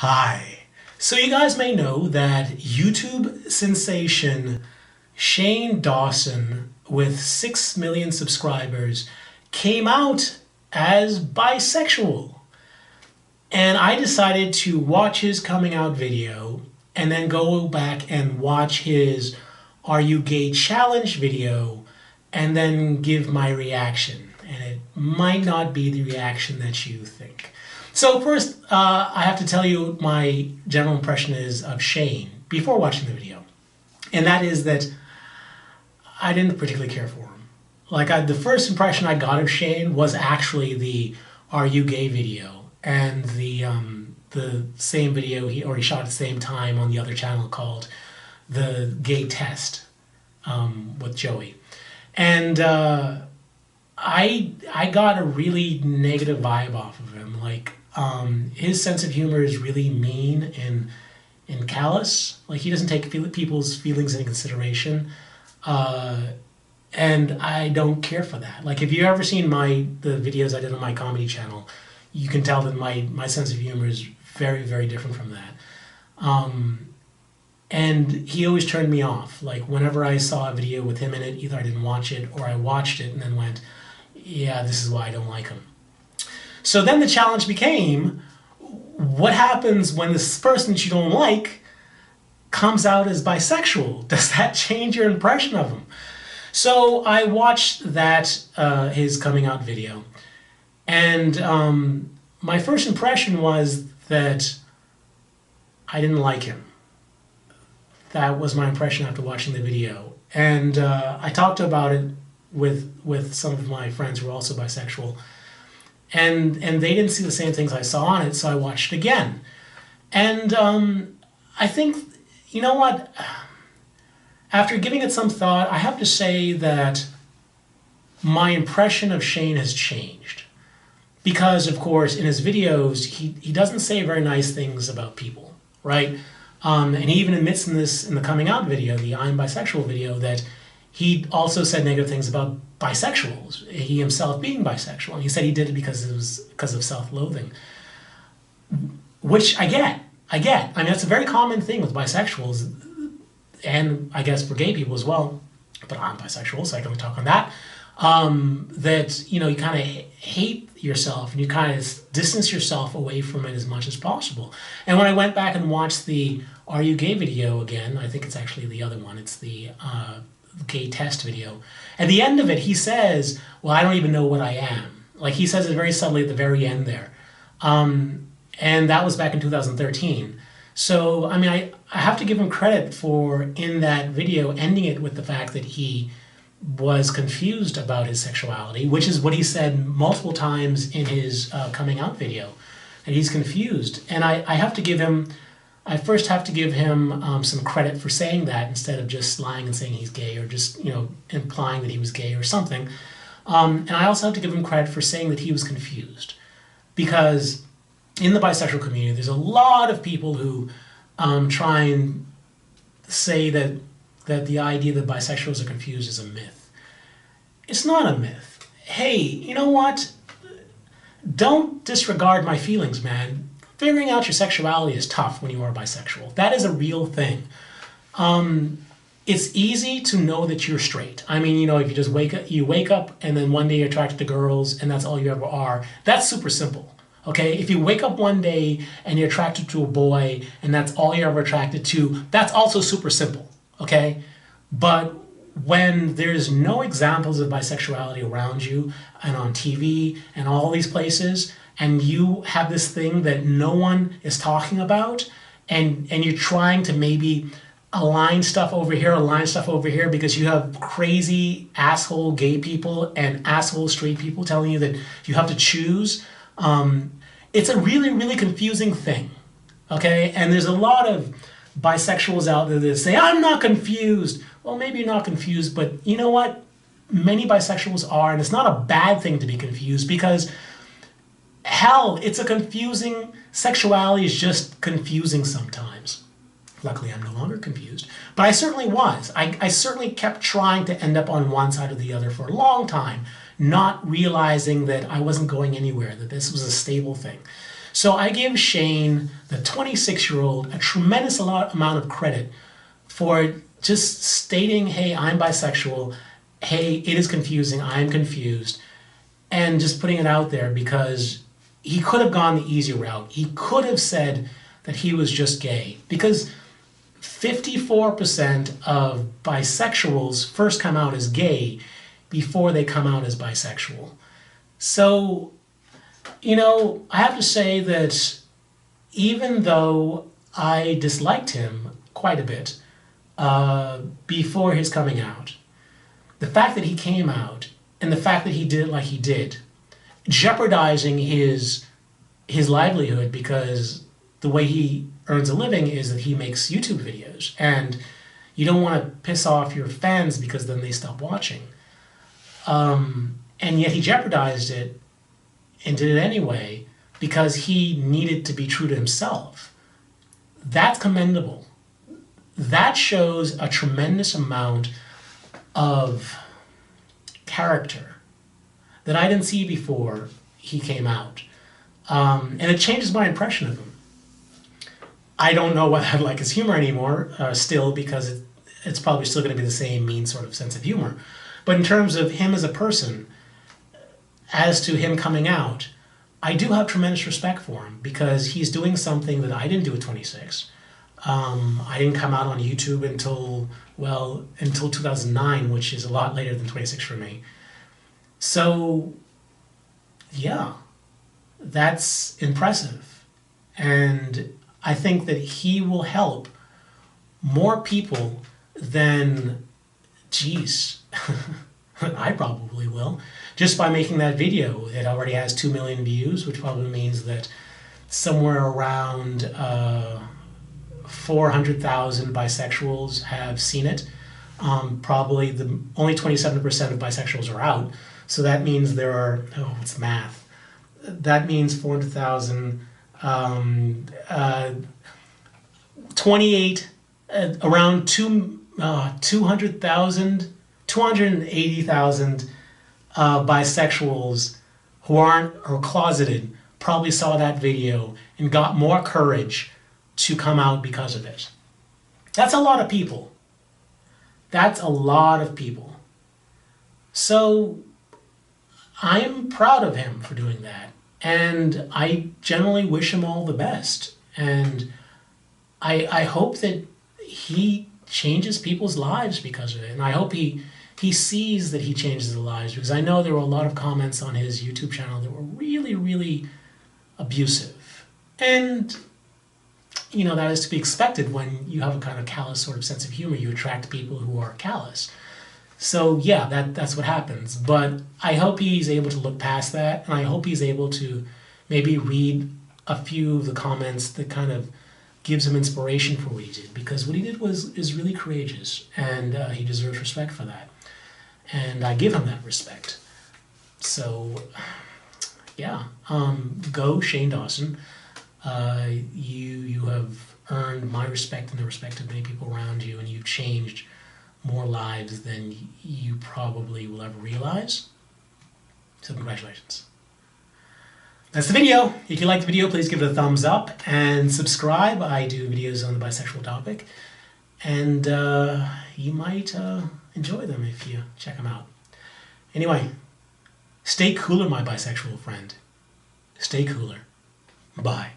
Hi. So you guys may know that YouTube sensation Shane Dawson, with 6 million subscribers, came out as bisexual. And I decided to watch his coming out video and then go back and watch his Are You Gay Challenge video and then give my reaction. And it might not be the reaction that you think. So first, I have to tell you my general impression is of Shane before watching the video. And that is that I didn't particularly care for him. The first impression I got of Shane was actually the Are You Gay video and the same video he shot at the same time on the other channel called The Gay Test with Joey. And I got a really negative vibe off of him. His sense of humor is really mean and callous. He doesn't take people's feelings into consideration. And I don't care for that. If you've ever seen the videos I did on my comedy channel, you can tell that my sense of humor is very, very different from that. And he always turned me off. Whenever I saw a video with him in it, either I didn't watch it or I watched it and then went, yeah, this is why I don't like him. So then the challenge became, what happens when this person that you don't like comes out as bisexual? Does that change your impression of him? So I watched that, his coming out video. And my first impression was that I didn't like him. That was my impression after watching the video. And I talked about it with some of my friends who are also bisexual. And they didn't see the same things I saw on it, so I watched it again. And I think, you know what? After giving it some thought, I have to say that my impression of Shane has changed. Because, of course, in his videos, he doesn't say very nice things about people, right? And he even admits in the coming out video, the I'm Bisexual video, that he also said negative things about bisexuals, he himself being bisexual. And he said he did it because of self-loathing, which I get. I mean, that's a very common thing with bisexuals, and I guess for gay people as well, but I'm bisexual, so I can only talk on that, that, you kind of hate yourself and you kind of distance yourself away from it as much as possible. And when I went back and watched the Are You Gay video again, I think it's actually the other one, it's the gay test video. At the end of it, he says, well, I don't even know what I am. He says it very subtly at the very end there. And that was back in 2013. So, I mean, I have to give him credit for, in that video, ending it with the fact that he was confused about his sexuality, which is what he said multiple times in his coming out video. And he's confused. And I first have to give him some credit for saying that instead of just lying and saying he's gay or just, implying that he was gay or something. And I also have to give him credit for saying that he was confused. Because in the bisexual community, there's a lot of people who try and say that the idea that bisexuals are confused is a myth. It's not a myth. Hey, you know what? Don't disregard my feelings, man. Figuring out your sexuality is tough when you are bisexual. That is a real thing. It's easy to know that you're straight. I mean, if you just wake up and then one day you're attracted to girls and that's all you ever are, that's super simple. Okay? If you wake up one day and you're attracted to a boy and that's all you're ever attracted to, that's also super simple. Okay? But when there's no examples of bisexuality around you and on TV and all these places, and you have this thing that no one is talking about, and you're trying to maybe align stuff over here because you have crazy asshole gay people and asshole straight people telling you that you have to choose, it's a really, really confusing thing, okay? And there's a lot of bisexuals out there that say, I'm not confused. Well, maybe you're not confused, but you know what? Many bisexuals are, and it's not a bad thing to be confused because hell, it's a confusing, sexuality is just confusing sometimes. Luckily, I'm no longer confused, but I certainly was. I certainly kept trying to end up on one side or the other for a long time, not realizing that I wasn't going anywhere, that this was a stable thing. So I give Shane, the 26-year-old, a tremendous amount of credit for just stating, hey, I'm bisexual, hey, it is confusing, I'm confused, and just putting it out there, because he could have gone the easy route. He could have said that he was just gay, because 54% of bisexuals first come out as gay before they come out as bisexual. So, you know, I have to say that even though I disliked him quite a bit before his coming out, the fact that he came out and the fact that he did it like he did, jeopardizing his livelihood, because the way he earns a living is that he makes YouTube videos, and you don't want to piss off your fans because then they stop watching. And yet he jeopardized it and did it anyway because he needed to be true to himself. That's commendable. That shows a tremendous amount of character that I didn't see before he came out. And it changes my impression of him. I don't know whether I like his humor anymore still, because it's probably still going to be the same mean sort of sense of humor. But in terms of him as a person, as to him coming out, I do have tremendous respect for him, because he's doing something that I didn't do at 26. I didn't come out on YouTube until 2009, which is a lot later than 26 for me. So, yeah, that's impressive. And I think that he will help more people than, geez, I probably will, just by making that video. It already has 2 million views, which probably means that somewhere around 400,000 bisexuals have seen it. Probably only 27% of bisexuals are out. So that means there are, oh, it's math. That means 400,000, around 200,000, 280,000 bisexuals who aren't or closeted probably saw that video and got more courage to come out because of it. That's a lot of people. That's a lot of people. So I am proud of him for doing that. And I generally wish him all the best. And I hope that he changes people's lives because of it. And I hope he sees that he changes their lives, because I know there were a lot of comments on his YouTube channel that were really, really abusive. And, you know, that is to be expected when you have a kind of callous sort of sense of humor. You attract people who are callous. So, yeah, that's what happens. But I hope he's able to look past that, and I hope he's able to maybe read a few of the comments that kind of gives him inspiration for what he did, because what he did is really courageous, and he deserves respect for that. And I give him that respect. So, yeah, go Shane Dawson. You have earned my respect and the respect of many people around you, and you've changed more lives than you probably will ever realize. So congratulations. That's the video. If you like the video, please give it a thumbs up and subscribe. I do videos on the bisexual topic, and you might enjoy them if you check them out. Anyway, stay cooler, my bisexual friend. Stay cooler. Bye.